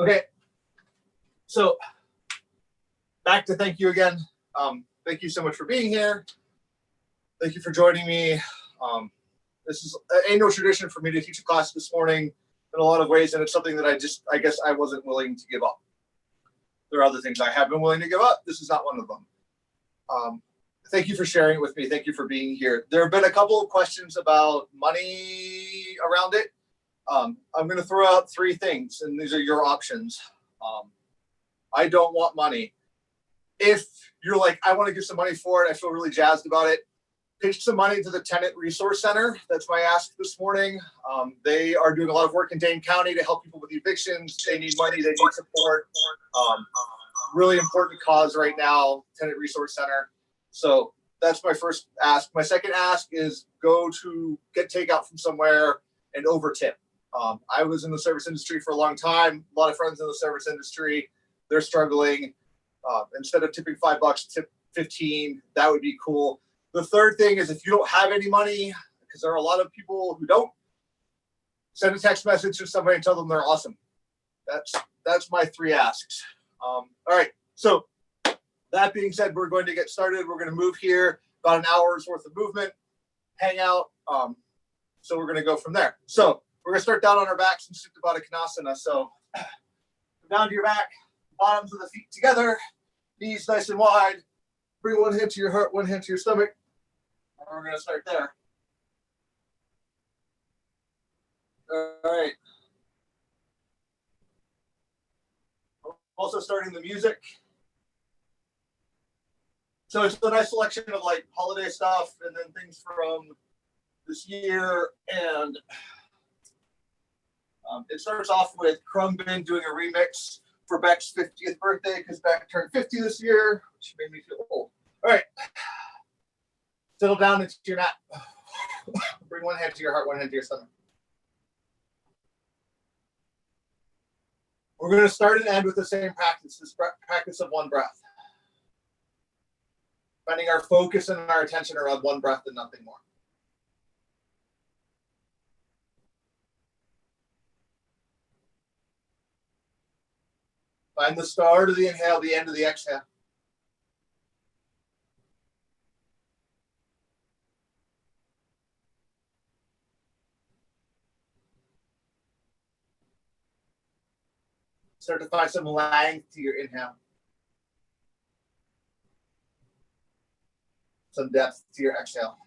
Okay, so back to thank you again. Thank you so much for being here. Thank you for joining me. This is an annual tradition for me to teach a class this morning in a lot of ways, and it's something that I guess I wasn't willing to give up. There are other things I have been willing to give up. This is not one of them. Thank you for sharing it with me. Thank you for being here. There have been a couple of questions about money around it. I'm going to throw out three things, and these are your options. I don't want money. If you're like, I want to give some money for it, I feel really jazzed about it, pitch some money to the Tenant Resource Center. That's my ask this morning. They are doing a lot of work in Dane County to help people with evictions. They need money. They need support. Really important cause right now, Tenant Resource Center. So that's my first ask. My second ask is go to get takeout from somewhere and over tip. I was in the service industry for a long time. A lot of friends in the service industry, they're struggling. Instead of tipping $5, tip 15. That would be cool. The third thing is if you don't have any money, because there are a lot of people who don't, send a text message to somebody and tell them they're awesome. That's my three asks. All right. So that being said, we're going to get started. We're going to move here, about an hour's worth of movement, hang out. So we're going to go from there. So we're going to start down on our backs and Supta Baddha Konasana. So come down to your back, bottoms of the feet together, knees nice and wide. Bring one hand to your heart, one hand to your stomach. And we're going to start there. All right. I'm also starting the music. So it's a nice selection of like holiday stuff and then things from this year. And it starts off with Krumbin doing a remix for Beck's 50th birthday because Beck turned 50 this year, which made me feel old. All right. Settle down into your mat. Bring one hand to your heart, one hand to your stomach. We're going to start and end with the same practice, this practice of one breath. Finding our focus and our attention around one breath and nothing more. Find the start of the inhale, the end of the exhale. Start to find some length to your inhale. Some depth to your exhale.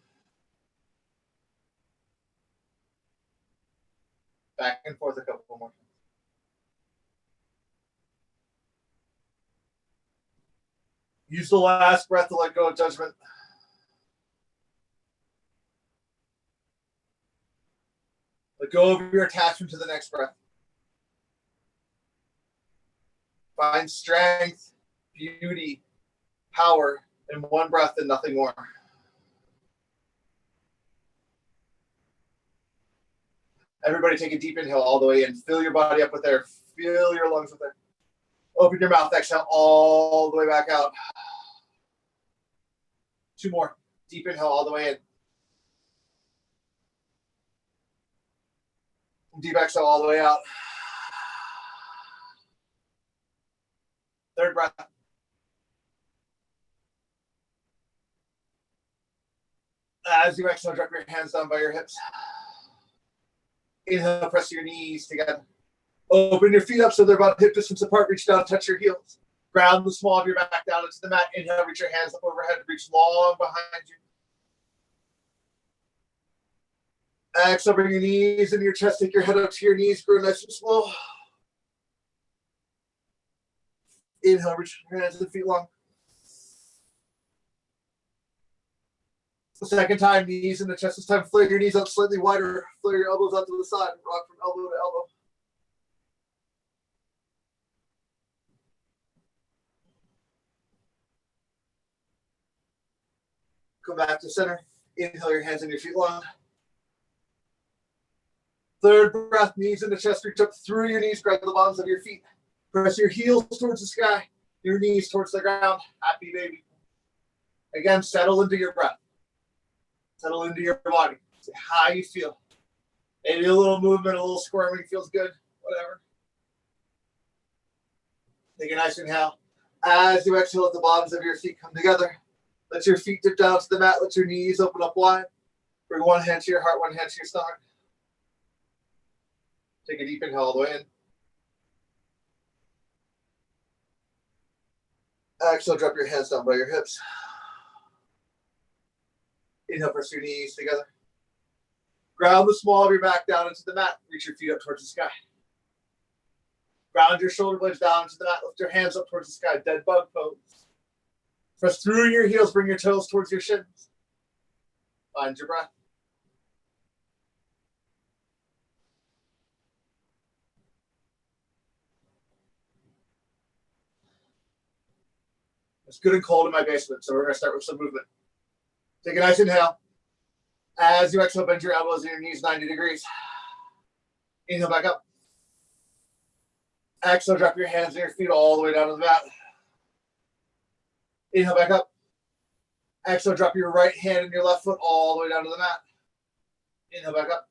Back and forth a couple more times. Use the last breath to let go of judgment. Let go of your attachment to the next breath. Find strength, beauty, power in one breath and nothing more. Everybody take a deep inhale all the way in. Fill your body up with air. Fill your lungs with air. Open your mouth. Exhale all the way back out. Two more. Deep inhale all the way in. Deep exhale all the way out. Third breath. As you exhale, drop your hands down by your hips. Inhale, press your knees together. Open your feet up so they're about hip distance apart. Reach down, touch your heels. Ground the small of your back down into the mat. Inhale, reach your hands up overhead. Reach long behind you. Exhale, bring your knees into your chest. Take your head up to your knees. Grow nice and slow. Inhale, reach your hands and feet long. The second time, knees in the chest. This time, flare your knees up slightly wider. Flare your elbows out to the side. Rock from elbow to elbow. Come back to center. Inhale your hands and your feet long. Third breath, knees in the chest. Reach up through your knees. Grab the bottoms of your feet. Press your heels towards the sky. Your knees towards the ground. Happy baby. Again, settle into your breath. Settle into your body. See how you feel. Maybe a little movement, a little squirming feels good. Whatever. Take a nice inhale. As you exhale, let the bottoms of your feet come together. Let your feet dip down to the mat. Let your knees open up wide. Bring one hand to your heart, one hand to your stomach. Take a deep inhale all the way in. Exhale, drop your hands down by your hips. Inhale, press your knees together. Ground the small of your back down into the mat. Reach your feet up towards the sky. Ground your shoulder blades down into the mat. Lift your hands up towards the sky. Dead bug pose. Press through your heels. Bring your toes towards your shins. Find your breath. It's good and cold in my basement, so we're going to start with some movement. Take a nice inhale. As you exhale, bend your elbows and your knees 90 degrees. Inhale back up. Exhale, drop your hands and your feet all the way down to the mat. Inhale back up. Exhale, drop your right hand and your left foot all the way down to the mat. Inhale back up.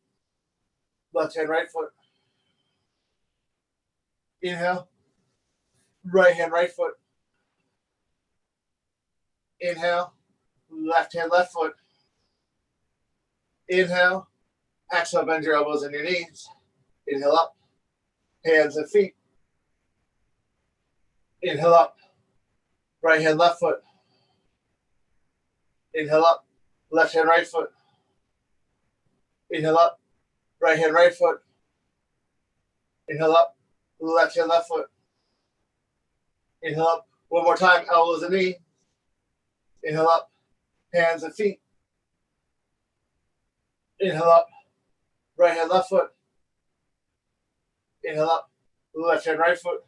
Left hand, right foot. Inhale. Right hand, right foot. Inhale. Left hand, left foot. Inhale. Exhale, bend your elbows and your knees. Inhale up. Hands and feet. Inhale up. Right hand, left foot. Inhale up. Left hand, right foot. Inhale up. Right hand, right foot. Inhale up. Left hand, left foot. Inhale up. One more time. Elbows and knees. Inhale up. Hands and feet. Inhale up. Right hand, left foot. Inhale up. Left hand, right foot.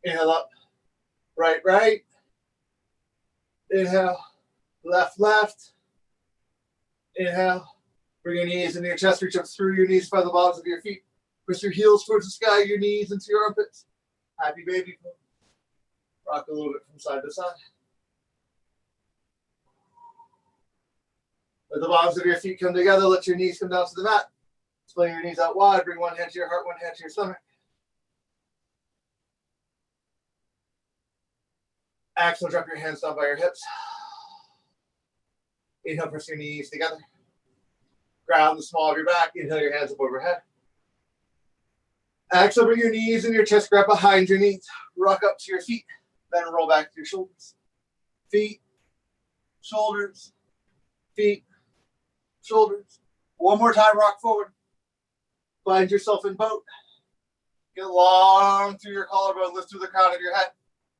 Inhale up. Right, right. Inhale. Left, left. Inhale. Bring your knees into your chest. Reach up through your knees by the bottoms of your feet. Push your heels towards the sky, your knees into your armpits. Happy baby pose. Rock a little bit from side to side. Let the bottoms of your feet come together. Let your knees come down to the mat. Splay your knees out wide. Bring one hand to your heart, one hand to your stomach. Exhale, drop your hands down by your hips. Inhale, press your knees together. Ground the small of your back. Inhale, your hands up overhead. Exhale, bring your knees and your chest grab behind your knees. Rock up to your feet. Then roll back to your shoulders. Feet, shoulders, feet, shoulders. One more time, rock forward. Find yourself in boat. Get long through your collarbone. Lift through the crown of your head.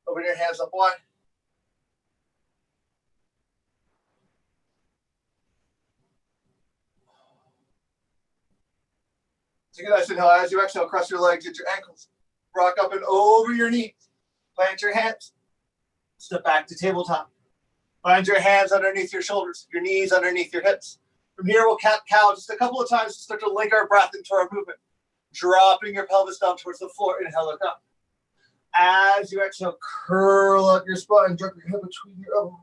Open your hands up wide. Take a nice inhale. As you exhale, cross your legs at your ankles. Rock up and over your knees. Plant your hands. Step back to tabletop. Find your hands underneath your shoulders, your knees underneath your hips. From here, we'll cat cow just a couple of times to start to link our breath into our movement. Dropping your pelvis down towards the floor. Inhale, look up. As you exhale, curl up your spine. Drop your head between your elbows.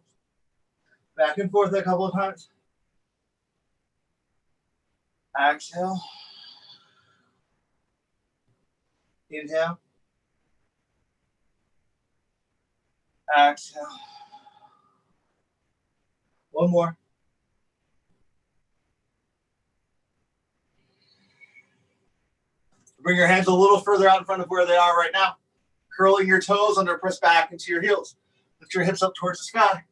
Back and forth a couple of times. Exhale. Inhale. Exhale. One more. Bring your hands a little further out in front of where they are right now. Curling your toes under, press back into your heels. Lift your hips up towards the sky.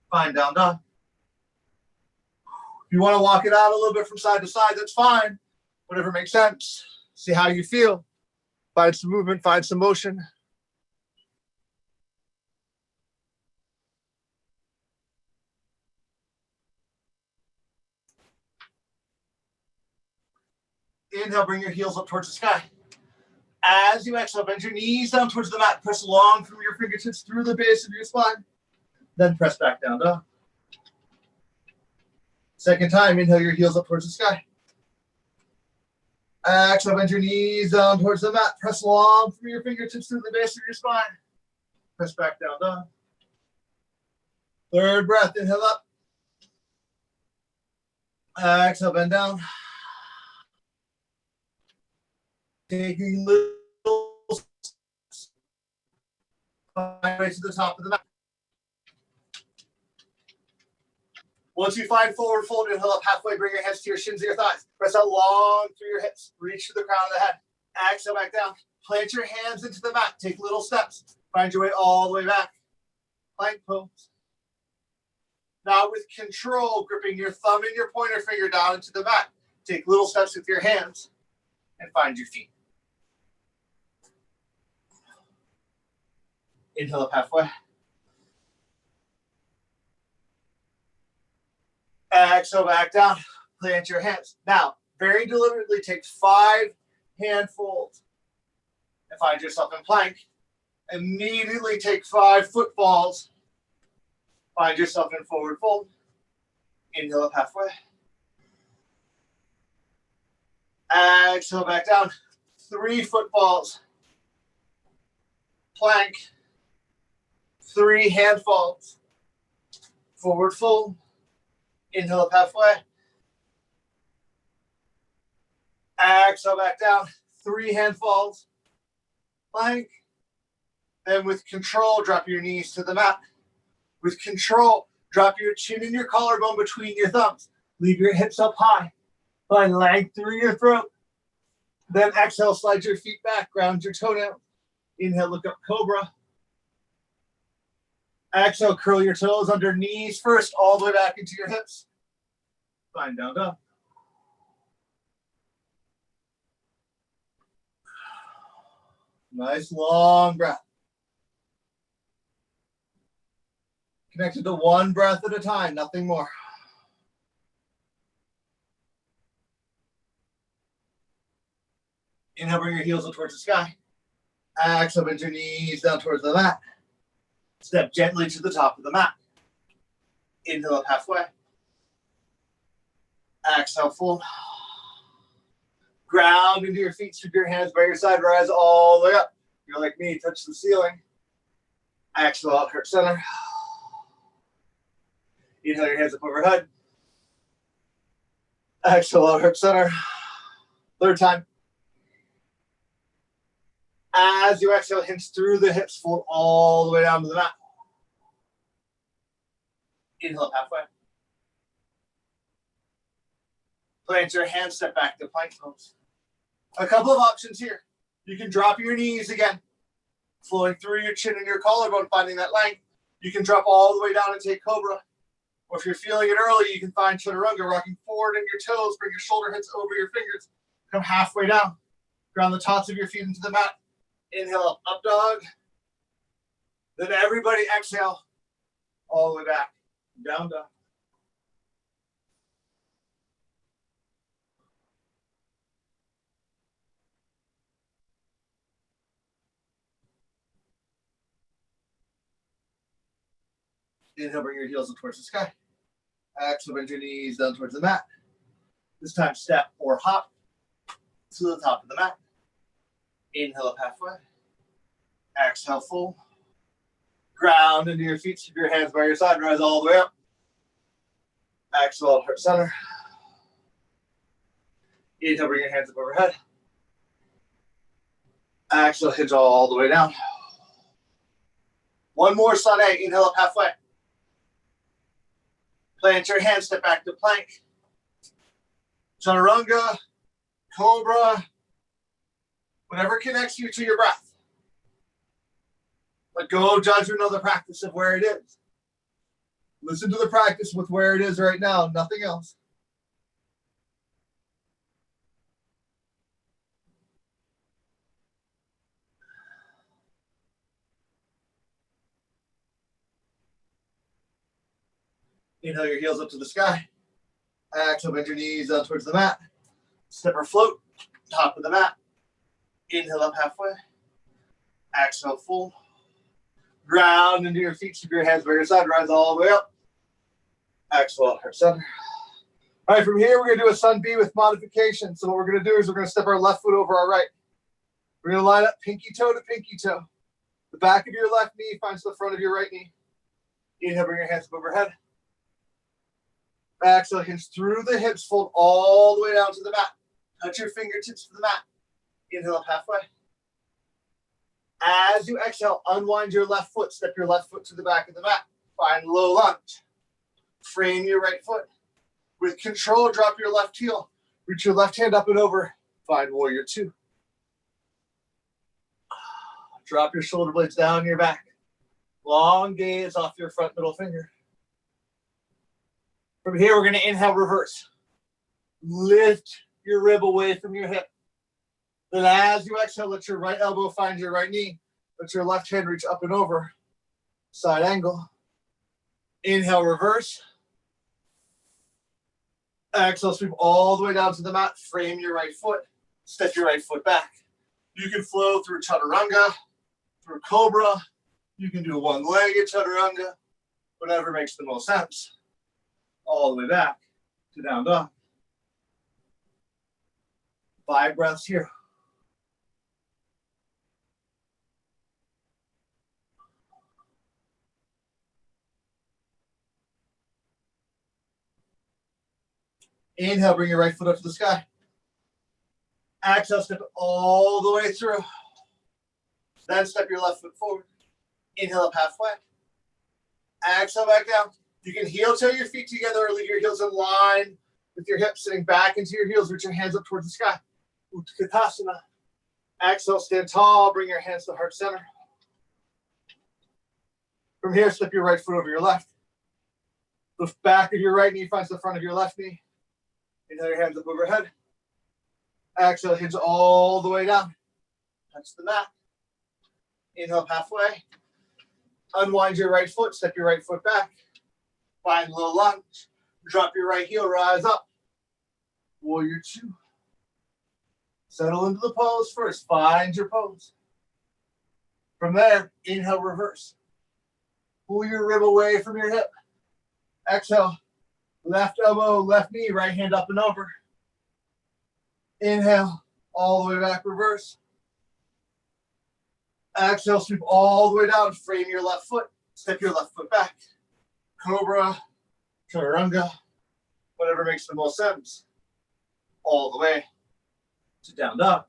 Find down dog. If you want to walk it out a little bit from side to side, that's fine. Whatever makes sense. See how you feel. Find some movement, find some motion. Inhale, bring your heels up towards the sky. As you exhale, bend your knees down towards the mat. Press long from your fingertips through the base of your spine. Then press back down dog. Second time, inhale your heels up towards the sky. Exhale, bend your knees down towards the mat. Press long from your fingertips through the base of your spine. Press back down dog. Third breath, inhale up. Exhale, bend down. Taking little Find your way to the top of the mat. Once you find forward fold, inhale up halfway, bring your hands to your shins or your thighs. Press out long through your hips. Reach to the crown of the head. Exhale back down. Plant your hands into the mat. Take little steps. Find your way all the way back. Plank pose. Now with control, gripping your thumb and your pointer finger down into the mat. Take little steps with your hands and find your feet. Inhale up halfway. Exhale back down. Plant your hands. Now, very deliberately take 5 hand folds and find yourself in plank. Immediately take 5 foot falls. Find yourself in forward fold. Inhale up halfway. Exhale back down. 3 foot falls. Plank. 3 hand falls. Forward fold. Inhale up halfway. Exhale back down. 3 hand falls. Plank. Then with control, drop your knees to the mat. With control, drop your chin and your collarbone between your thumbs. Leave your hips up high. Find length through your throat. Then exhale, slide your feet back, ground your toenails. Inhale, look up cobra. Exhale, curl your toes under knees first, all the way back into your hips. Find down dog. Nice long breath. Connected to one breath at a time, nothing more. Inhale, bring your heels up towards the sky. Exhale, bend your knees down towards the mat. Step gently to the top of the mat. Inhale up halfway. Exhale, fold. Ground into your feet, sweep your hands by your side, rise all the way up. You're like me, touch the ceiling. Exhale out, heart center. Inhale your hands up overhead. Exhale out, heart center. Third time. As you exhale, hinge through the hips, fold all the way down to the mat. Inhale up halfway. Plant your hands, step back to plank pose. A couple of options here. You can drop your knees again, flowing through your chin and your collarbone, finding that length. You can drop all the way down and take cobra. Or if you're feeling it early, you can find chaturanga, rocking forward in your toes, bring your shoulder hits over your fingers. Come halfway down. Ground the tops of your feet into the mat. Inhale up dog. Then everybody exhale all the way back. Down dog. Inhale, bring your heels up towards the sky. Exhale, bend your knees down towards the mat. This time, step or hop to the top of the mat. Inhale up halfway. Exhale, full. Ground into your feet. Keep your hands by your side. Rise all the way up. Exhale, heart center. Inhale, bring your hands up overhead. Exhale, hinge all the way down. One more sane. Inhale up halfway. Plant your hands, step back to plank. Chaturanga, cobra, whatever connects you to your breath. Let go of judgment of the practice of where it is. Listen to the practice with where it is right now, nothing else. Inhale your heels up to the sky. Exhale, bend your knees down towards the mat. Step or float, top of the mat. Inhale up halfway. Exhale, full. Ground into your feet. Keep your hands by your side. Rise all the way up. Exhale, heart center. All right, from here, we're going to do a sun B with modification. So what we're going to do is we're going to step our left foot over our right. We're going to line up pinky toe to pinky toe. The back of your left knee finds the front of your right knee. Inhale, bring your hands up overhead. Exhale, hinge through the hips, fold all the way down to the mat. Touch your fingertips to the mat. Inhale up halfway. As you exhale, unwind your left foot. Step your left foot to the back of the mat. Find low lunge. Frame your right foot. With control, drop your left heel. Reach your left hand up and over. Find warrior two. Drop your shoulder blades down your back. Long gaze off your front middle finger. From here, we're going to inhale, reverse. Lift your rib away from your hip. Then as you exhale, let your right elbow find your right knee. Let your left hand reach up and over. Side angle. Inhale, reverse. Exhale, sweep all the way down to the mat. Frame your right foot. Step your right foot back. You can flow through chaturanga, through cobra. You can do a one-legged chaturanga. Whatever makes the most sense. All the way back to down dog. 5 breaths here. Inhale, bring your right foot up to the sky. Exhale, step it all the way through. Then step your left foot forward. Inhale up halfway. Exhale back down. You can heel toe your feet together or leave your heels in line with your hips sitting back into your heels. Reach your hands up towards the sky. Utkatasana. Exhale, stand tall. Bring your hands to heart center. From here, step your right foot over your left. The back of your right knee finds the front of your left knee. Inhale your hands up overhead. Exhale, hinge all the way down. Touch the mat. Inhale halfway. Unwind your right foot. Step your right foot back. Find low lunge. Drop your right heel. Rise up. Warrior two. Settle into the pose first. Find your pose. From there, inhale, reverse. Pull your rib away from your hip. Exhale. Left elbow, left knee, right hand up and over. Inhale, all the way back, reverse. Exhale, sweep all the way down. Frame your left foot. Step your left foot back. Cobra, chaturanga, whatever makes the most sense. All the way to down dog.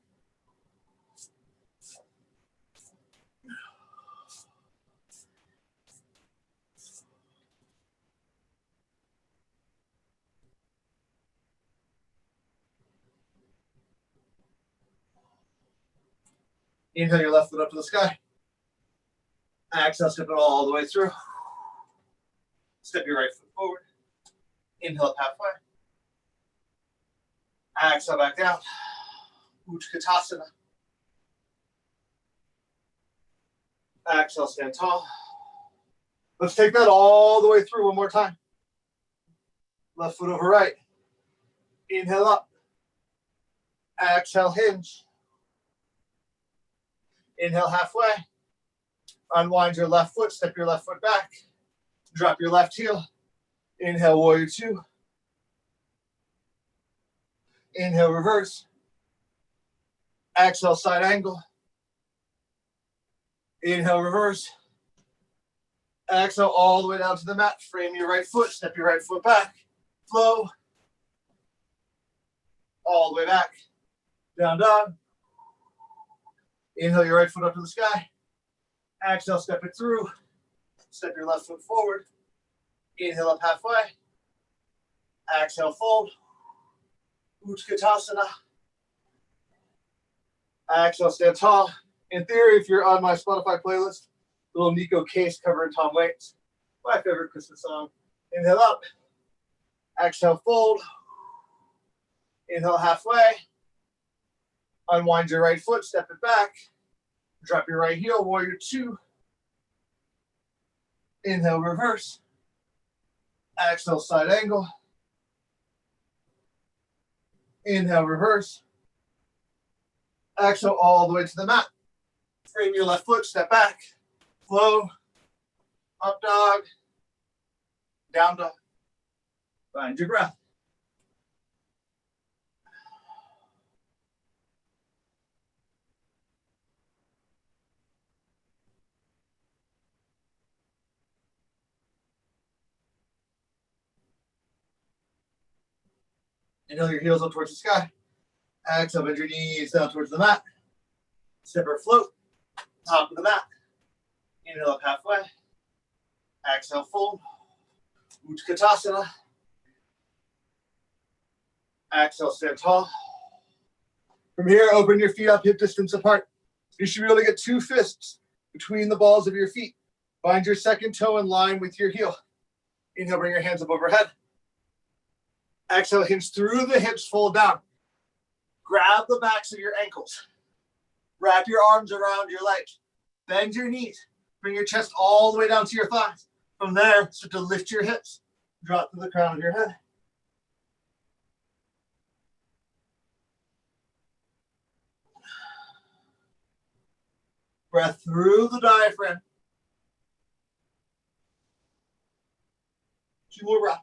Inhale your left foot up to the sky. Exhale, step it all the way through. Step your right foot forward. Inhale up halfway. Exhale back down. Utkatasana. Exhale, stand tall. Let's take that all the way through one more time. Left foot over right. Inhale up. Exhale, hinge. Inhale halfway. Unwind your left foot. Step your left foot back. Drop your left heel. Inhale, warrior two. Inhale, reverse. Exhale, side angle. Inhale, reverse. Exhale all the way down to the mat. Frame your right foot. Step your right foot back. Flow. All the way back. Down dog. Inhale your right foot up to the sky. Exhale, step it through. Step your left foot forward. Inhale up halfway. Exhale, fold. Utkatasana. Exhale, stand tall. In theory, if you're on my Spotify playlist, little Nico Case covering Tom Waits, my favorite Christmas song. Inhale up. Exhale, fold. Inhale halfway. Unwind your right foot, step it back. Drop your right heel, warrior two. Inhale, reverse. Exhale, side angle. Inhale, reverse. Exhale all the way to the mat. Frame your left foot, step back. Flow. Up dog. Down dog. Find your breath. Inhale your heels up towards the sky. Exhale, bend your knees down towards the mat. Step or float. Top of the mat. Inhale up halfway. Exhale, fold. Utkatasana. Exhale, stand tall. From here, open your feet up hip distance apart. You should be able to get 2 fists between the balls of your feet. Find your second toe in line with your heel. Inhale, bring your hands up overhead. Exhale, hinge through the hips, fold down. Grab the backs of your ankles. Wrap your arms around your legs. Bend your knees. Bring your chest all the way down to your thighs. From there, start to lift your hips. Drop to the crown of your head. Breath through the diaphragm. 2 more breaths.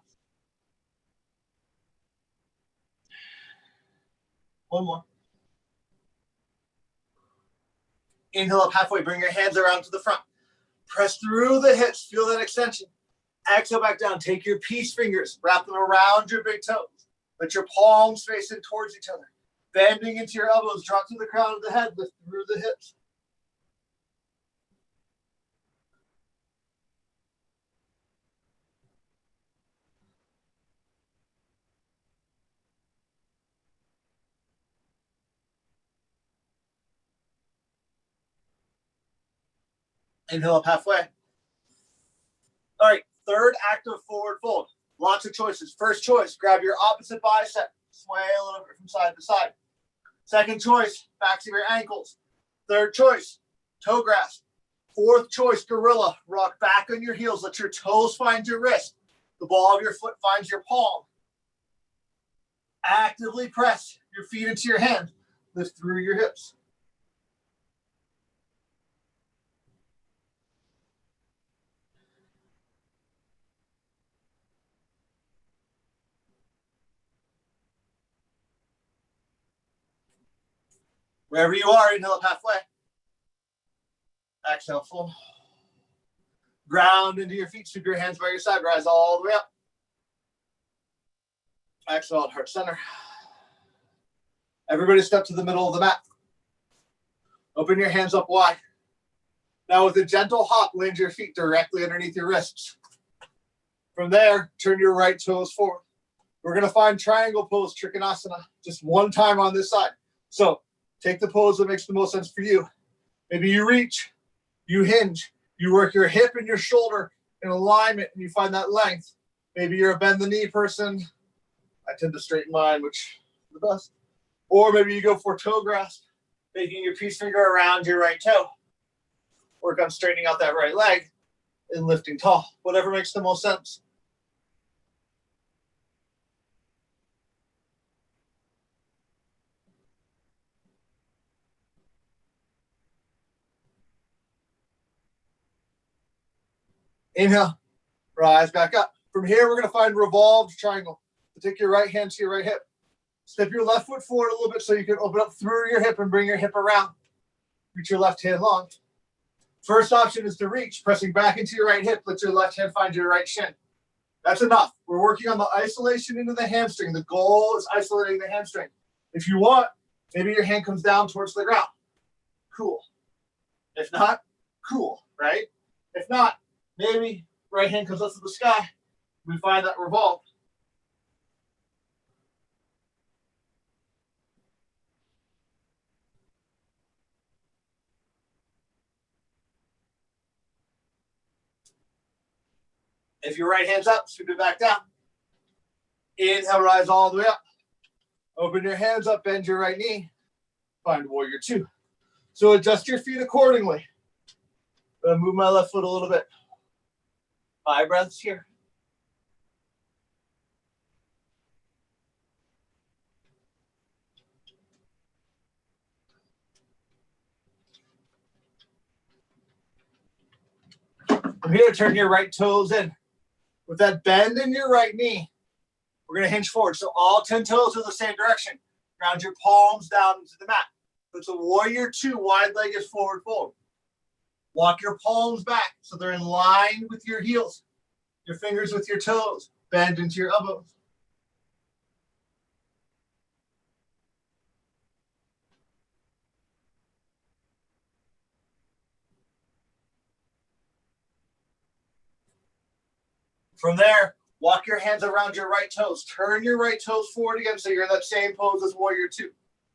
1 more. Inhale up halfway. Bring your hands around to the front. Press through the hips. Feel that extension. Exhale back down. Take your peace fingers. Wrap them around your big toes. Let your palms face in towards each other. Bending into your elbows. Drop to the crown of the head. Lift through the hips. Inhale up halfway. All right, third active forward fold. Lots of choices. First choice, grab your opposite bicep. Sway a little bit from side to side. Second choice, backs of your ankles. Third choice, toe grasp. Fourth choice, gorilla. Rock back on your heels. Let your toes find your wrist. The ball of your foot finds your palm. Actively press your feet into your hand. Lift through your hips. Wherever you are, inhale up halfway. Exhale, full. Ground into your feet. Sweep your hands by your side. Rise all the way up. Exhale at heart center. Everybody step to the middle of the mat. Open your hands up wide. Now with a gentle hop, land your feet directly underneath your wrists. From there, turn your right toes forward. We're going to find triangle pose, Trikonasana, just 1 time on this side. So take the pose that makes the most sense for you. Maybe you reach, you hinge, you work your hip and your shoulder in alignment and you find that length. Maybe you're a bend the knee person. I tend to straighten mine, which is the best. Or maybe you go for toe grasp, taking your peace finger around your right toe. Work on straightening out that right leg and lifting tall, whatever makes the most sense. Inhale, rise back up. From here, we're going to find revolved triangle. So take your right hand to your right hip. Step your left foot forward a little bit so you can open up through your hip and bring your hip around. Reach your left hand long. First option is to reach, pressing back into your right hip. Let your left hand find your right shin. That's enough. We're working on the isolation into the hamstring. The goal is isolating the hamstring. If you want, maybe your hand comes down towards the ground. Cool. If not, cool, right? If not, maybe right hand comes up to the sky. We find that revolve. If your right hand's up, scoop it back down. Inhale, rise all the way up. Open your hands up, bend your right knee. Find warrior 2. So adjust your feet accordingly. I'm gonna move my left foot a little bit. 5 breaths here. From here, turn your right toes in. With that bend in your right knee, we're going to hinge forward. So all 10 toes are the same direction. Ground your palms down into the mat. So it's a warrior 2, wide leg is forward fold. Walk your palms back so they're in line with your heels. Your fingers with your toes. Bend into your elbows. From there, walk your hands around your right toes. Turn your right toes forward again so you're in that same pose as warrior two.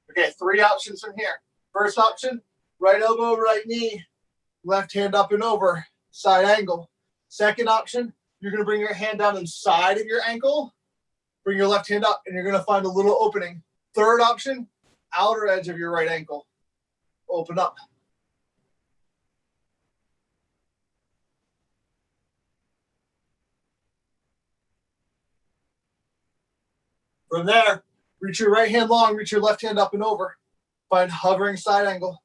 Okay, 3 options from here. First option, right elbow, right knee, left hand up and over, side angle. Second option, you're going to bring your hand down inside of your ankle, bring your left hand up, and you're going to find a little opening. Third option, outer edge of your right ankle. Open up. From there, reach your right hand long, reach your left hand up and over. Find hovering side angle.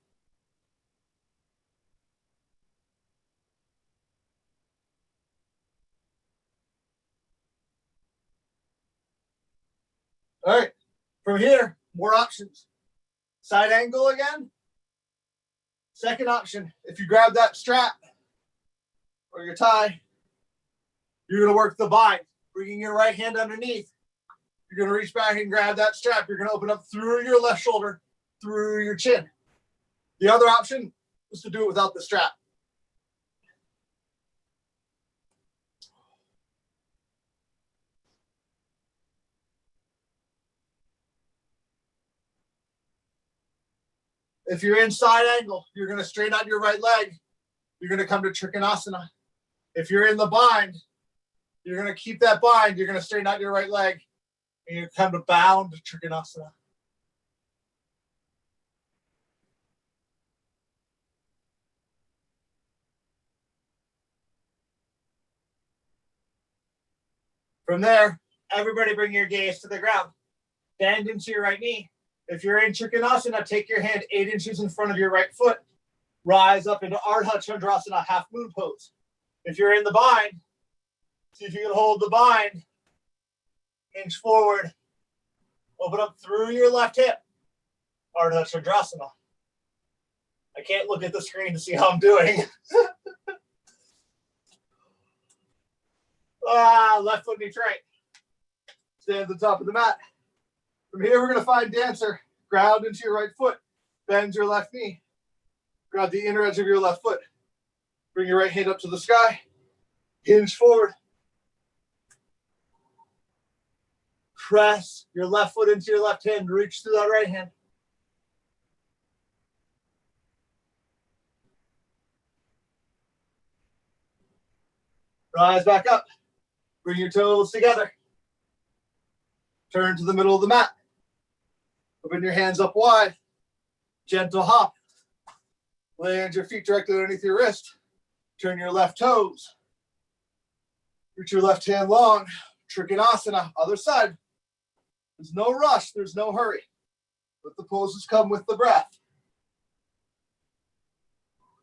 All right, from here, more options. Side angle again. Second option, if you grab that strap or your tie, you're going to work the bind, bringing your right hand underneath. You're going to reach back and grab that strap. You're going to open up through your left shoulder, through your chin. The other option is to do it without the strap. If you're in side angle, you're going to straighten out your right leg. You're going to come to Trikonasana. If you're in the bind, you're going to keep that bind. You're going to straighten out your right leg. And you come to bound Trikonasana. From there, everybody bring your gaze to the ground. Bend into your right knee. If you're in Trikonasana, take your hand 8 inches in front of your right foot. Rise up into Ardha Chandrasana, half moon pose. If you're in the bind, see if you can hold the bind. Hinge forward. Open up through your left hip. Ardha Chandrasana. I can't look at the screen to see how I'm doing. Left foot meets right. Stand at the top of the mat. From here, we're going to find dancer. Ground into your right foot. Bend your left knee. Grab the inner edge of your left foot. Bring your right hand up to the sky. Hinge forward. Press your left foot into your left hand. Reach through that right hand. Rise back up. Bring your toes together. Turn to the middle of the mat. Open your hands up wide. Gentle hop. Land your feet directly underneath your wrist. Turn your left toes. Reach your left hand long. Trikonasana, other side. There's no rush. There's no hurry. Let the poses come with the breath.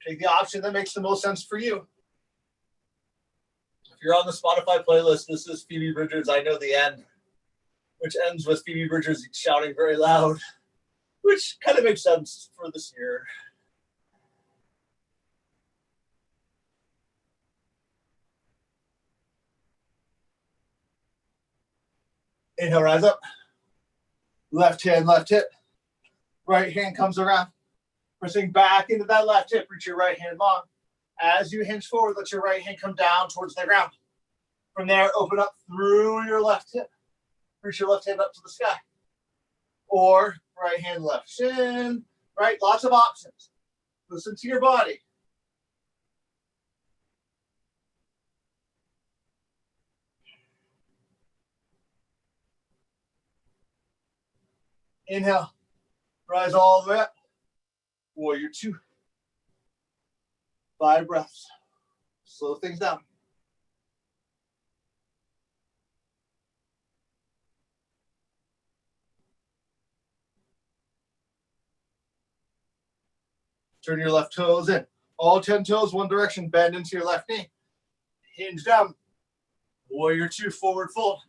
Take the option that makes the most sense for you. If you're on the Spotify playlist, this is Phoebe Bridgers' I Know the End, which ends with Phoebe Bridgers shouting very loud, which kind of makes sense for this year. Inhale, rise up. Left hand, left hip. Right hand comes around. Pressing back into that left hip, reach your right hand long. As you hinge forward, let your right hand come down towards the ground. From there, open up through your left hip. Reach your left hand up to the sky. Or right hand, left shin. Right, lots of options. Listen to your body. Inhale. Rise all the way up. Warrior two. 5 breaths. Slow things down. Turn your left toes in. All 10 toes, one direction. Bend into your left knee. Hinge down. Warrior two, forward fold.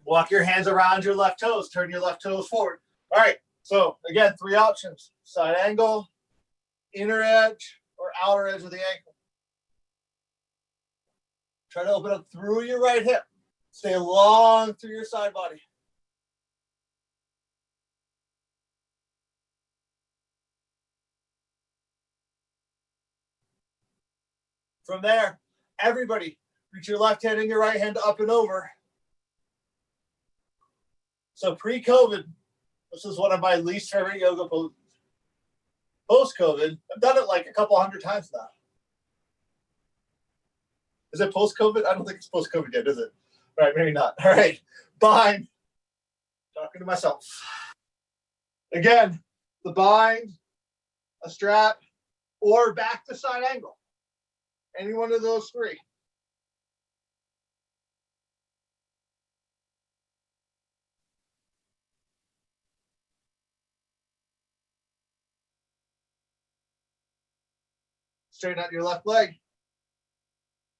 Walk your hands around your left toes. Turn your left toes forward. All right. So again, 3 options. Side angle, inner edge, or outer edge of the ankle. Try to open up through your right hip. Stay long through your side body. From there, everybody, reach your left hand and your right hand up and over. So pre-COVID, this is one of my least favorite yoga poses. Post-COVID, I've done it like a couple hundred times now. Is it post-COVID? I don't think it's post-COVID yet, is it? All right, maybe not. All right, bind. Talking to myself. Again, the bind, a strap, or back to side angle. Any one of those three. Straighten out your left leg.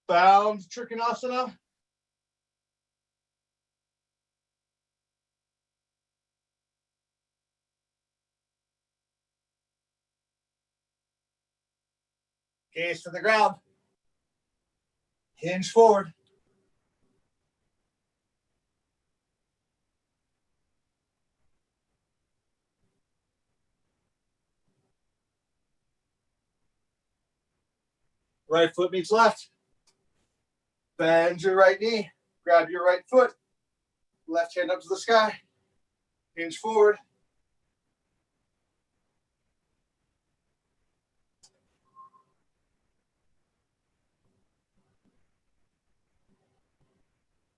Bound Trikonasana. Gaze to the ground. Hinge forward. Right foot meets left. Bend your right knee. Grab your right foot. Left hand up to the sky. Hinge forward.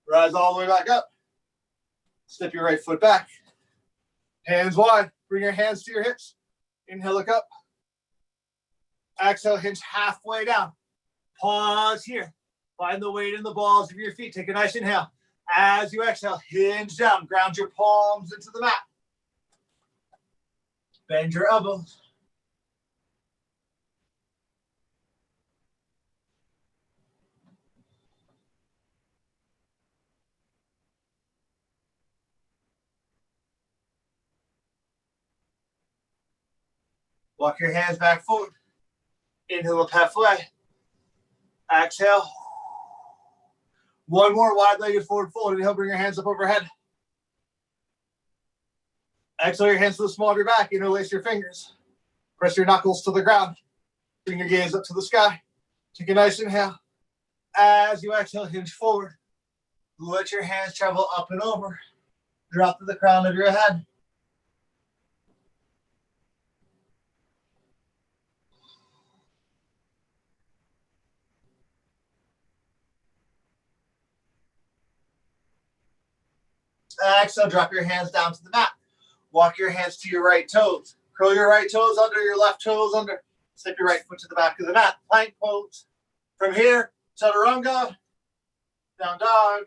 Rise all the way back up. Step your right foot back. Hands wide. Bring your hands to your hips. Inhale, look up. Exhale, hinge halfway down. Pause here. Find the weight in the balls of your feet. Take a nice inhale. As you exhale, hinge down. Ground your palms into the mat. Bend your elbows. Walk your hands back forward. Inhale up halfway. Exhale. One more wide-legged forward fold. Inhale, bring your hands up overhead. Exhale your hands to the small of your back. Interlace your fingers. Press your knuckles to the ground. Bring your gaze up to the sky. Take a nice inhale. As you exhale, hinge forward. Let your hands travel up and over. Drop to the crown of your head. Exhale, drop your hands down to the mat. Walk your hands to your right toes. Curl your right toes under, your left toes under. Step your right foot to the back of the mat. Plank pose. From here, chaturanga, down dog.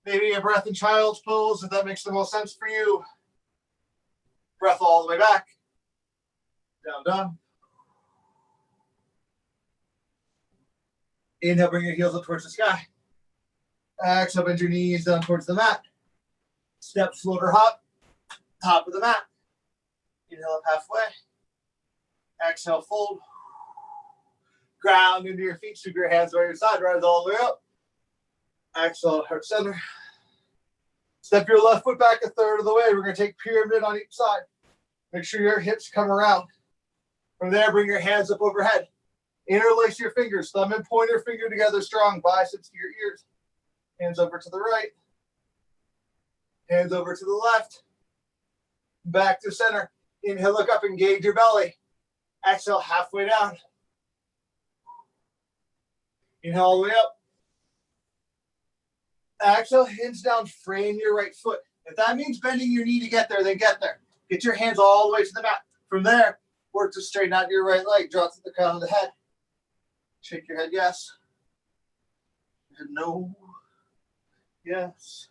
Maybe a breath in child's pose if that makes the most sense for you. Breath all the way back. Down dog. Inhale, bring your heels up towards the sky. Exhale, bend your knees down towards the mat. Step, float, or hop. Top of the mat. Inhale up halfway. Exhale, fold. Ground into your feet. Sweep your hands by your side. Rise all the way up. Exhale, heart center. Step your left foot back a third of the way. We're going to take pyramid on each side. Make sure your hips come around. From there, bring your hands up overhead. Interlace your fingers. Thumb and pointer finger together strong. Biceps to your ears. Hands over to the right. Hands over to the left. Back to center. Inhale, look up, engage your belly. Exhale, halfway down. Inhale all the way up. Exhale, hinge down, frame your right foot. If that means bending your knee to get there, then get there. Get your hands all the way to the mat. From there, work to straighten out your right leg. Draw to the crown of the head. Shake your head, yes. Your head, no. Yes.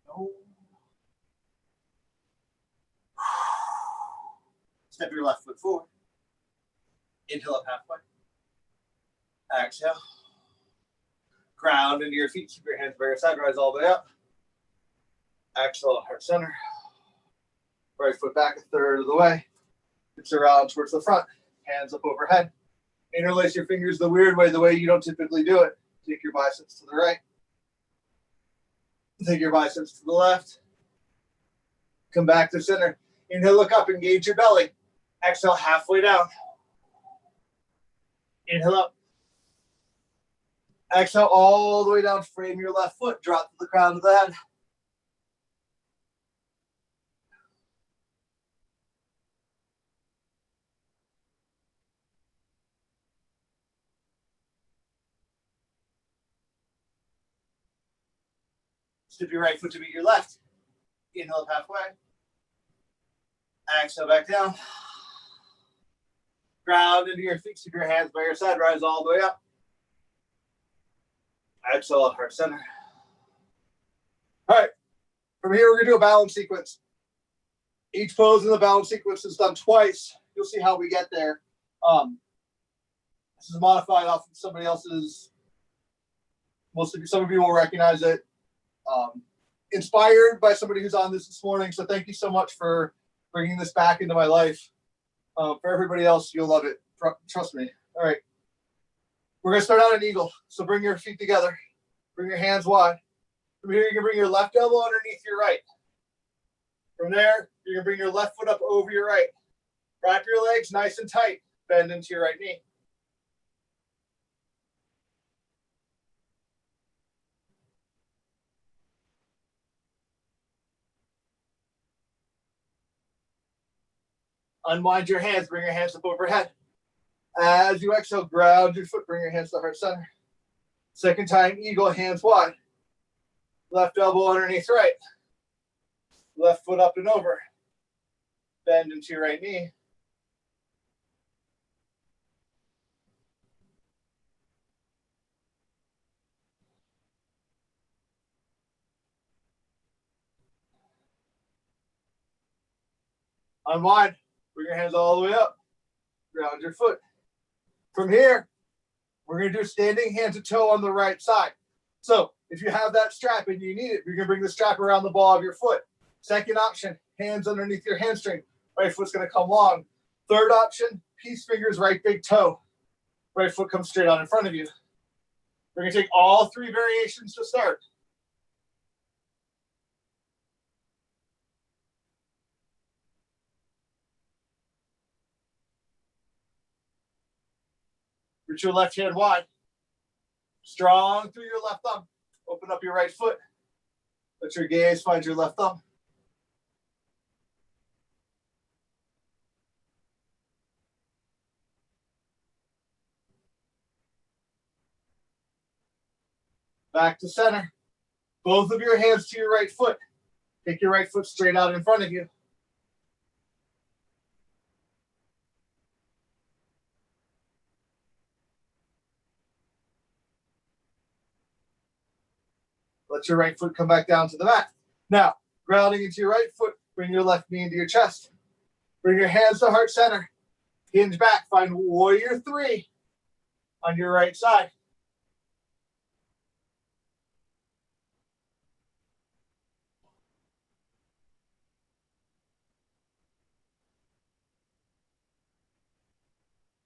No. Step your left foot forward. Inhale up halfway. Exhale. Ground into your feet. Keep your hands by your side. Rise all the way up. Exhale, heart center. Right foot back a third of the way. Hips around towards the front. Hands up overhead. Interlace your fingers the weird way, the way you don't typically do it. Take your biceps to the right. Take your biceps to the left. Come back to center. Inhale, look up, engage your belly. Exhale, halfway down. Inhale up. Exhale all the way down. Frame your left foot. Drop to the crown of the head. Step your right foot to meet your left. Inhale up halfway. Exhale back down. Ground into your feet. Keep your hands by your side. Rise all the way up. Exhale at heart center. All right. From here, we're going to do a balance sequence. Each pose in the balance sequence is done twice. You'll see how we get there. This is modified off of somebody else's. Some of you will recognize it. Inspired by somebody who's on this morning. So thank you so much for bringing this back into my life. For everybody else, you'll love it. Trust me. All right. We're going to start out an eagle. So bring your feet together. Bring your hands wide. From here, you can bring your left elbow underneath your right. From there, you're going to bring your left foot up over your right. Wrap your legs nice and tight. Bend into your right knee. Unwind your hands. Bring your hands up overhead. As you exhale, ground your foot. Bring your hands to heart center. Second time, eagle, hands wide. Left elbow underneath right. Left foot up and over. Bend into your right knee. Unwind. Bring your hands all the way up. Ground your foot. From here, we're going to do standing hand to toe on the right side. So if you have that strap and you need it, you're going to bring the strap around the ball of your foot. Second option, hands underneath your hamstring. Right foot's going to come long. Third option, peace fingers, right big toe. Right foot comes straight out in front of you. We're going to take all three variations to start. Reach your left hand wide. Strong through your left thumb. Open up your right foot. Let your gaze find your left thumb. Back to center. Both of your hands to your right foot. Take your right foot straight out in front of you. Let your right foot come back down to the mat. Now, grounding into your right foot, bring your left knee into your chest. Bring your hands to heart center. Hinge back. Find warrior three on your right side.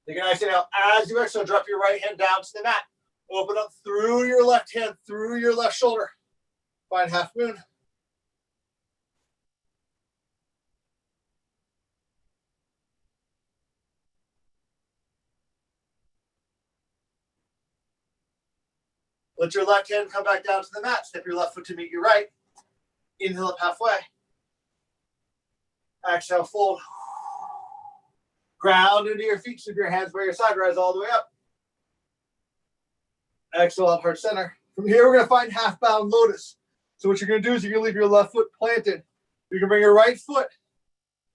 Take a nice inhale. As you exhale, drop your right hand down to the mat. Open up through your left hand, through your left shoulder. Find half moon. Let your left hand come back down to the mat. Step your left foot to meet your right. Inhale up halfway. Exhale, fold. Ground into your feet. Keep your hands by your side. Rise all the way up. Exhale up heart center. From here, we're going to find half bound lotus. So what you're going to do is you're going to leave your left foot planted. You can bring your right foot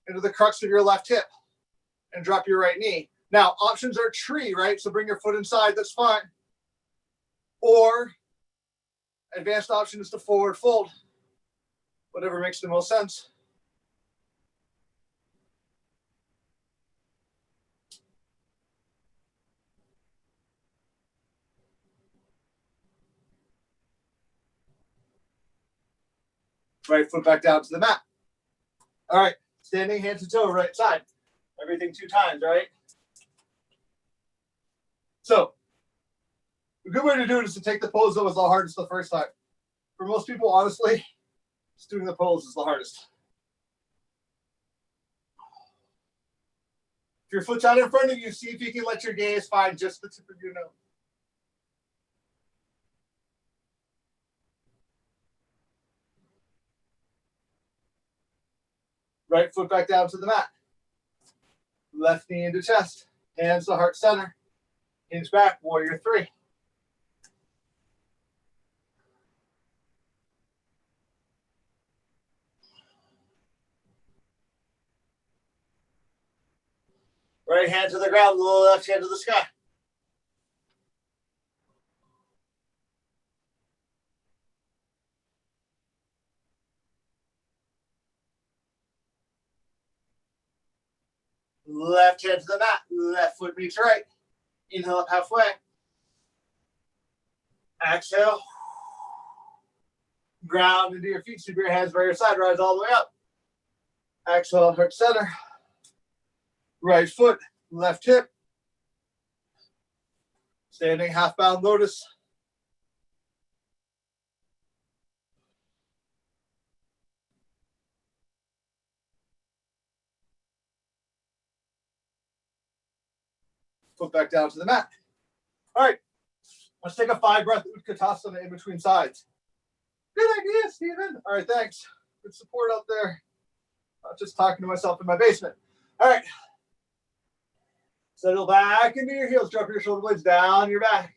into the crux of your left hip and drop your right knee. Now, options are tree, right? So bring your foot inside. That's fine. Or advanced option is to forward fold. Whatever makes the most sense. Right foot back down to the mat. All right, standing hand to toe, right side. Everything 2 times, right? So, a good way to do it is to take the pose that was the hardest the first time. For most people, honestly, just doing the pose is the hardest. If your foot's out in front of you, see if you can let your gaze find just the tip of your nose. Right foot back down to the mat. Left knee into chest. Hands to heart center. Hinge back, warrior three. Right hand to the ground, left hand to the sky. Left hand to the mat, left foot meets right. Inhale up halfway. Exhale. Ground into your feet, sweep your hands by your side, rise all the way up. Exhale, heart center. Right foot, left hip. Standing half bound lotus. Foot back down to the mat. All right, let's take a 5-breath Utkatasana in between sides. Good idea, Stephen. All right, thanks. Good support out there. Not just talking to myself in my basement. All right. Settle back into your heels. Drop your shoulder blades down your back.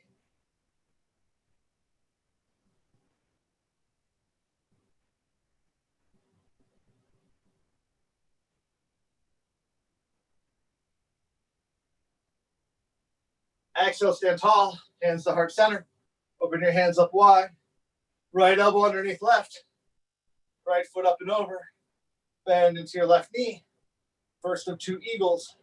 Exhale, stand tall. Hands to heart center. Open your hands up wide. Right elbow underneath left. Right foot up and over. Bend into your left knee. First of 2 eagles.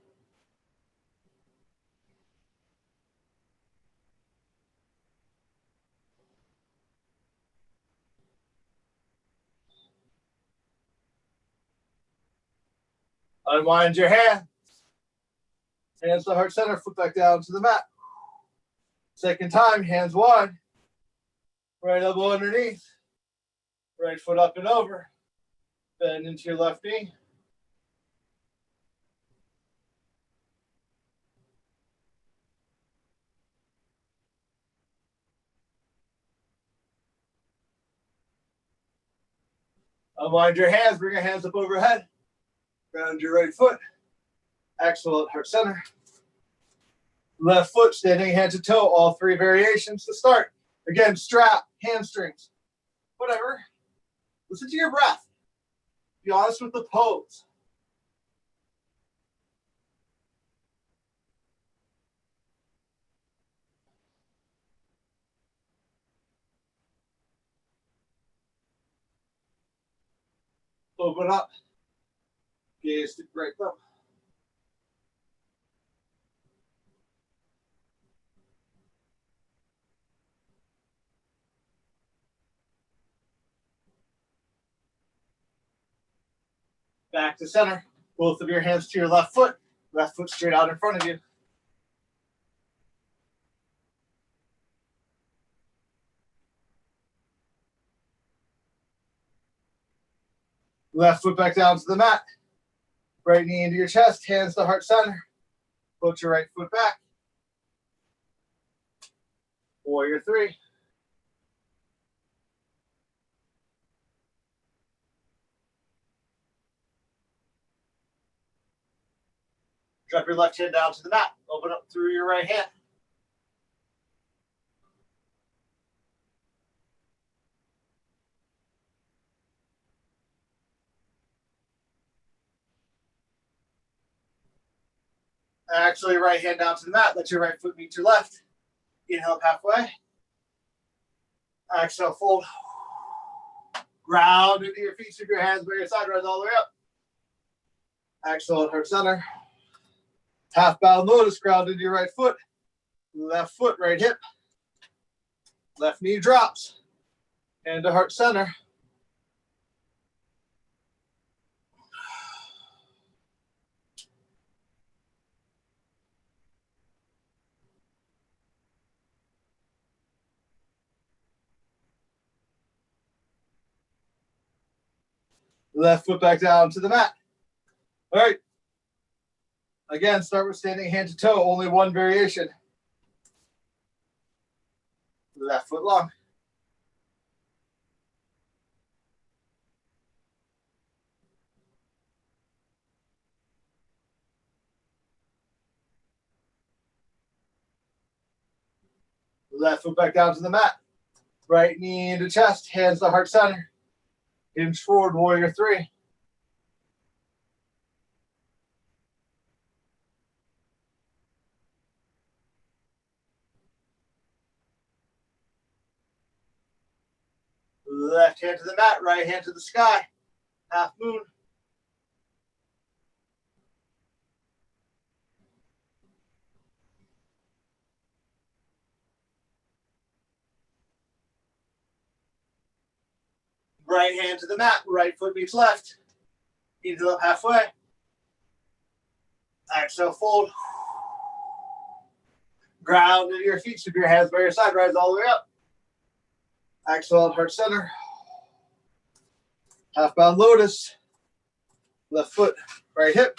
Unwind your hand. Hands to heart center. Foot back down to the mat. Second time, hands wide. Right elbow underneath. Right foot up and over. Bend into your left knee. Unwind your hands. Bring your hands up overhead. Ground your right foot. Exhale at heart center. Left foot standing head to toe. All 3 variations to start. Again, strap, hamstrings, whatever. Listen to your breath. Be honest with the pose. Open up. Gaze to right thumb. Back to center. Both of your hands to your left foot straight out in front of you. Left foot back down to the mat. Right knee into your chest, hands to heart center. Put your right foot back. Warrior three. Drop your left hand down to the mat. Open up through your right hand. Actually, right hand down to the mat. Let your right foot meet your left. Inhale halfway. Exhale, fold. Ground into your feet. Sweep your hands by your side. Rise all the way up. Exhale at heart center. Half bound lotus. Ground into your right foot. Left foot, right hip. Left knee drops. Hand to heart center. Left foot back down to the mat. All right. Again, start with standing hand to toe, only one variation. Left foot long. Left foot back down to the mat. Right knee into chest, hands to heart center. Hinge forward, warrior three. Left hand to the mat, right hand to the sky. Half moon. Right hand to the mat, right foot meets left. Knees up halfway. Exhale, fold. Ground into your feet, sweep your hands by your side, rise all the way up. Exhale, heart center. Half bound lotus. Left foot, right hip.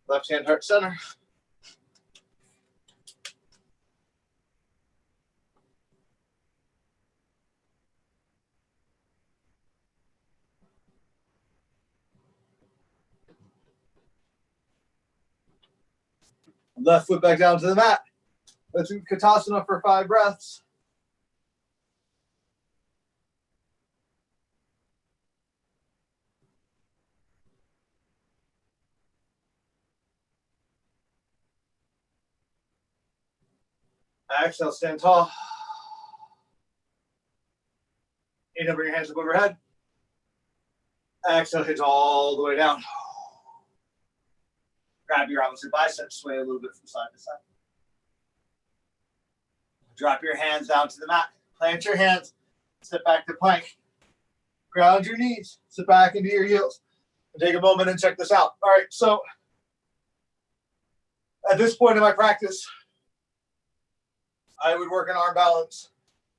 Left hand, heart center. Left foot back down to the mat. Let's do Katasana for 5 breaths. Exhale, stand tall. Inhale, bring your hands up overhead. Exhale, hinge all the way down. Grab your opposite bicep, sway a little bit from side to side. Drop your hands down to the mat. Plant your hands. Step back to plank. Ground your knees. Sit back into your heels. And take a moment and check this out. All right, so at this point in my practice, I would work an arm balance.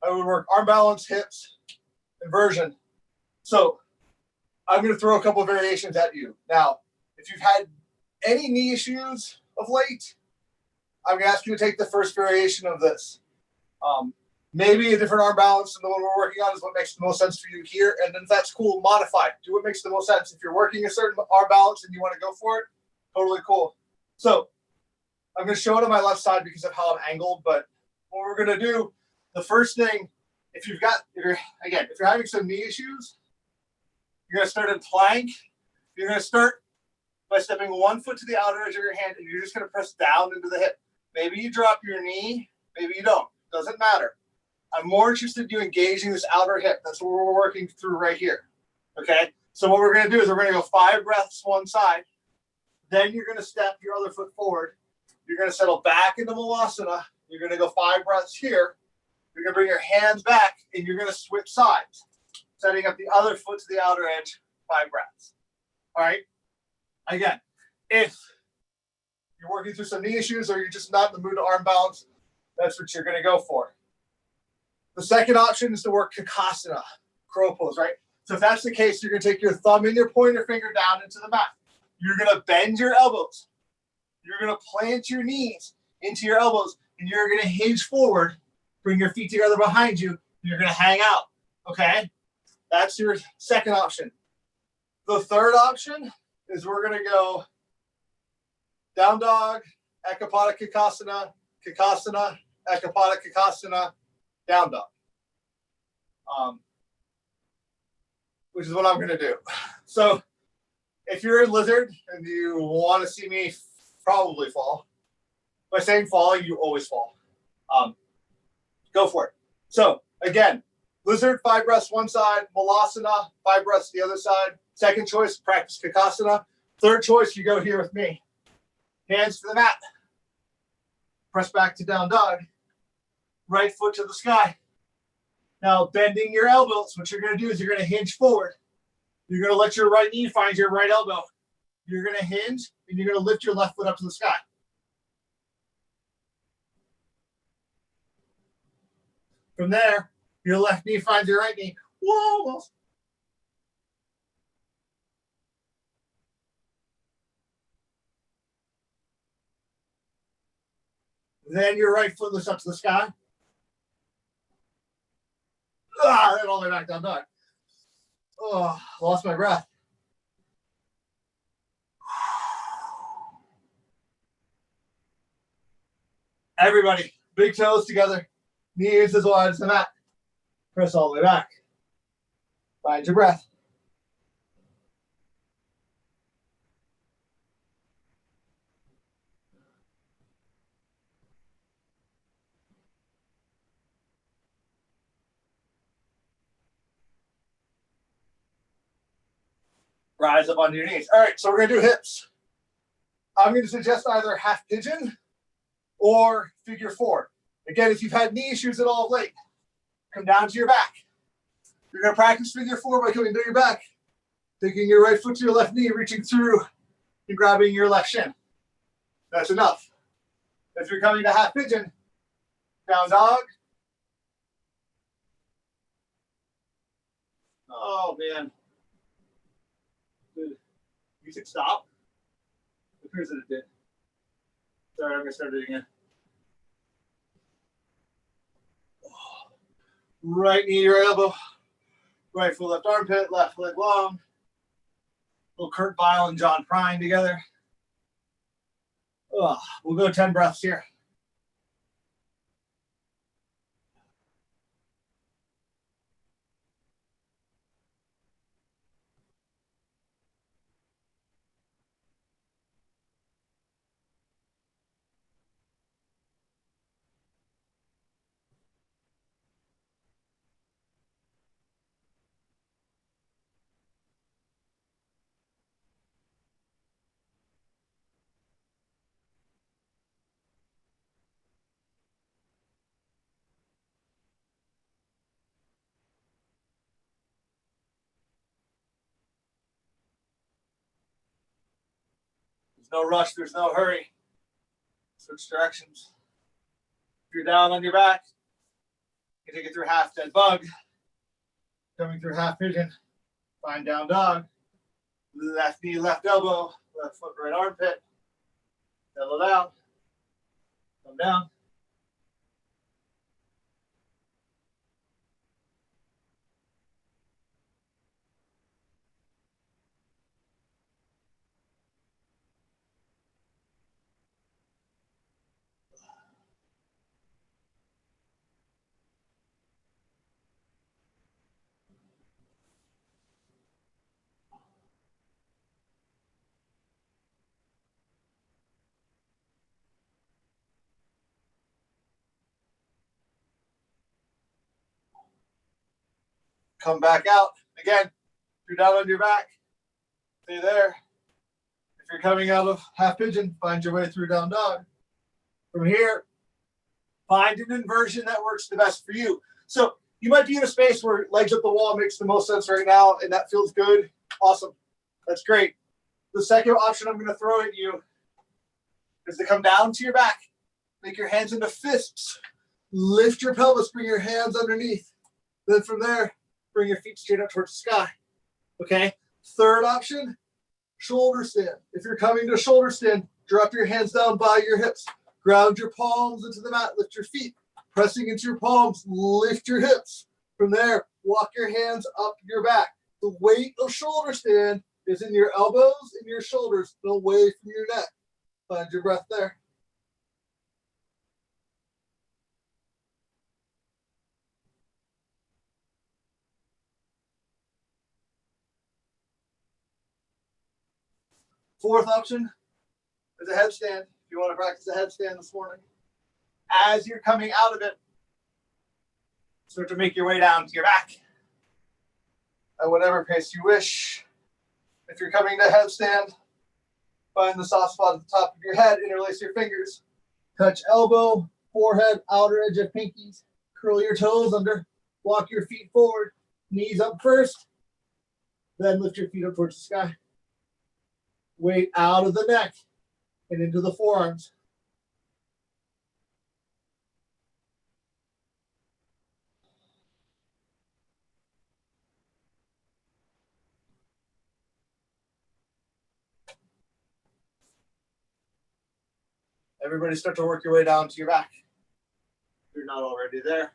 I would work arm balance, hips, inversion. So I'm going to throw a couple of variations at you. Now, if you've had any knee issues of late, I'm going to ask you to take the first variation of this. Maybe a different arm balance than the one we're working on is what makes the most sense for you here. And then if that's cool, modify. Do what makes the most sense. If you're working a certain arm balance and you want to go for it, totally cool. So I'm going to show it on my left side because of how I'm angled. But what we're going to do, the first thing, if you're having some knee issues, you're going to start in plank. You're going to start by stepping one foot to the outer edge of your hand, and you're just going to press down into the hip. Maybe you drop your knee, maybe you don't. Doesn't matter. I'm more interested in you engaging this outer hip. That's what we're working through right here. Okay? So what we're going to do is we're going to go 5 breaths one side. Then you're going to step your other foot forward. You're going to settle back into Malasana. You're going to go 5 breaths here. You're going to bring your hands back, and you're going to switch sides, setting up the other foot to the outer edge, 5 breaths. All right? Again, if you're working through some knee issues or you're just not in the mood to arm balance, that's what you're going to go for. The second option is to work Kakasana, crow pose, right? So if that's the case, you're going to take your thumb and your pointer finger down into the mat. You're going to bend your elbows. You're going to plant your knees into your elbows, and you're going to hinge forward, bring your feet together behind you, and you're going to hang out, okay? That's your second option. The third option is we're going to go down dog, Ekapada Kakasana, Kakasana, Ekapada Kakasana, down dog. Which is what I'm going to do. So if you're in lizard and you want to see me probably fall, by saying fall, you always fall. Go for it. So again, lizard, 5 breaths one side, Malasana, 5 breaths the other side. Second choice, practice Kakasana. Third choice, you go here with me. Hands to the mat. Press back to down dog. Right foot to the sky. Now, bending your elbows, what you're going to do is you're going to hinge forward. You're going to let your right knee find your right elbow. You're going to hinge, and you're going to lift your left foot up to the sky. From there, your left knee finds your right knee. Whoa! Then your right foot lifts up to the sky. Then all the way back down dog. Oh, lost my breath. Everybody, big toes together. Knees as wide as the mat. Press all the way back. Find your breath. Rise up onto your knees. All right, so we're going to do hips. I'm going to suggest either half pigeon or figure four. Again, if you've had knee issues at all of late, come down to your back. You're going to practice figure four by coming to your back, taking your right foot to your left knee, reaching through and grabbing your left shin. That's enough. If you're coming to half pigeon, down dog. Oh, man. Did music stop? It appears that it did. Sorry, I'm going to start it again. Right knee, your elbow. Right foot, left armpit, left leg long. Little Kurt Vile and John Prine together. We'll go 10 breaths here. There's no rush, there's no hurry. Switch directions. If you're down on your back, you can take it through half dead bug. Coming through half pigeon. Find down dog. Left knee, left elbow, left foot, right armpit. Settle down. Come down. Come back out. Again, if you're down on your back, stay there. If you're coming out of half pigeon, find your way through down dog. From here, find an inversion that works the best for you. So you might be in a space where legs up the wall makes the most sense right now, and that feels good. Awesome. That's great. The second option I'm going to throw at you is to come down to your back. Make your hands into fists. Lift your pelvis. Bring your hands underneath. Then from there, bring your feet straight up towards the sky. Okay? Third option, shoulder stand. If you're coming to a shoulder stand, drop your hands down by your hips. Ground your palms into the mat. Lift your feet. Pressing into your palms, lift your hips. From there, walk your hands up your back. The weight of shoulder stand is in your elbows and your shoulders, away from your neck. Find your breath there. Fourth option is a headstand. If you want to practice a headstand this morning, as you're coming out of it, start to make your way down to your back at whatever pace you wish. If you're coming to headstand, find the soft spot at the top of your head, interlace your fingers, touch elbow, forehead, outer edge of pinkies, curl your toes under, walk your feet forward, knees up first, then lift your feet up towards the sky. Weight out of the neck and into the forearms. Everybody start to work your way down to your back. If you're not already there.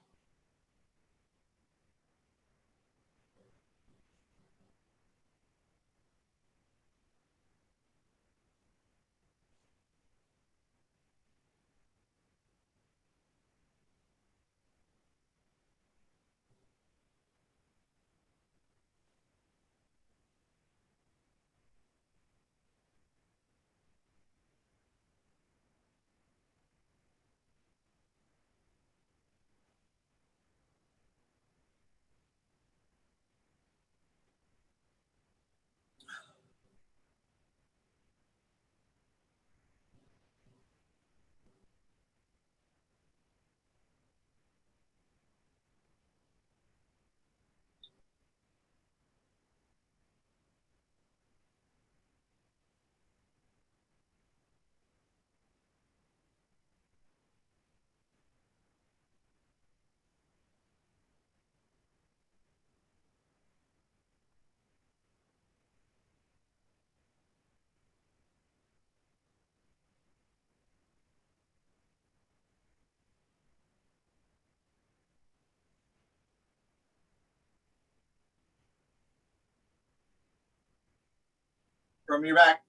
From your back,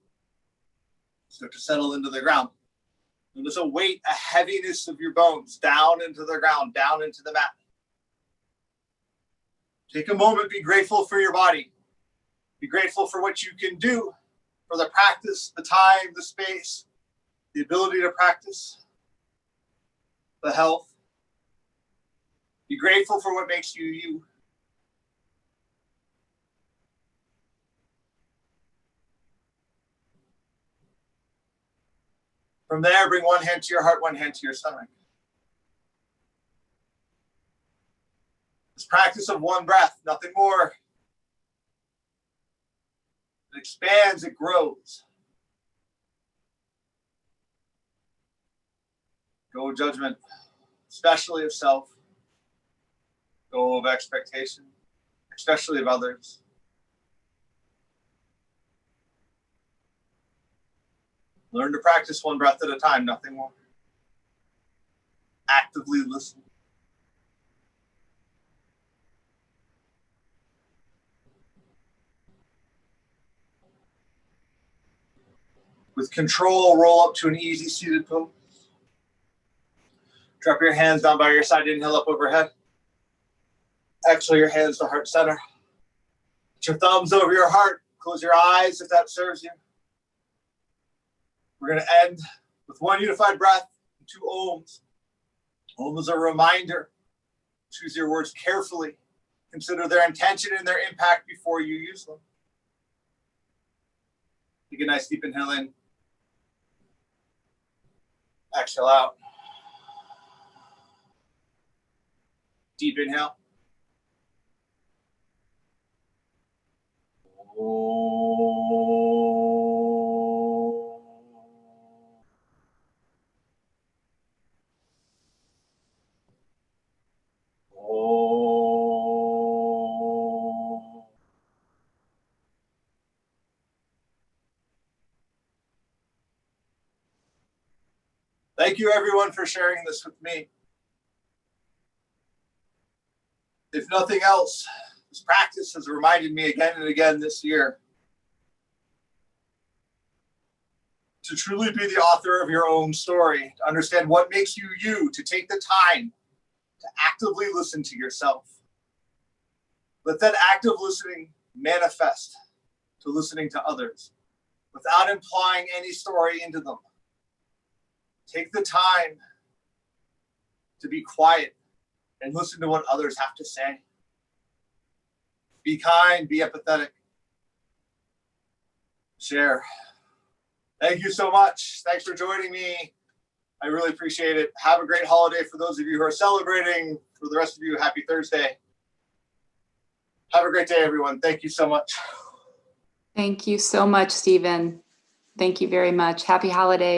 start to settle into the ground. Notice a weight, a heaviness of your bones down into the ground, down into the mat. Take a moment, be grateful for your body. Be grateful for what you can do, for the practice, the time, the space, the ability to practice, the health. Be grateful for what makes you you. From there, bring one hand to your heart, one hand to your stomach. This practice of one breath, nothing more. It expands, it grows. Go of judgment, especially of self. Go of expectation, especially of others. Learn to practice one breath at a time, nothing more. Actively listen. With control, roll up to an easy seated pose. Drop your hands down by your side, inhale up overhead. Exhale your hands to heart center. Put your thumbs over your heart. Close your eyes if that serves you. We're going to end with one unified breath and 2 ohms. Om is a reminder. Choose your words carefully. Consider their intention and their impact before you use them. Take a nice deep inhale in. Exhale out. Deep inhale. Thank you, everyone, for sharing this with me. If nothing else, this practice has reminded me again and again this year to truly be the author of your own story, to understand what makes you you, to take the time to actively listen to yourself. Let that active listening manifest to listening to others without implying any story into them. Take the time to be quiet and listen to what others have to say. Be kind, be empathetic. Share. Thank you so much. Thanks for joining me. I really appreciate it. Have a great holiday for those of you who are celebrating. For the rest of you, happy Thursday. Have a great day, everyone. Thank you so much. Thank you so much, Stephen. Thank you very much. Happy holidays.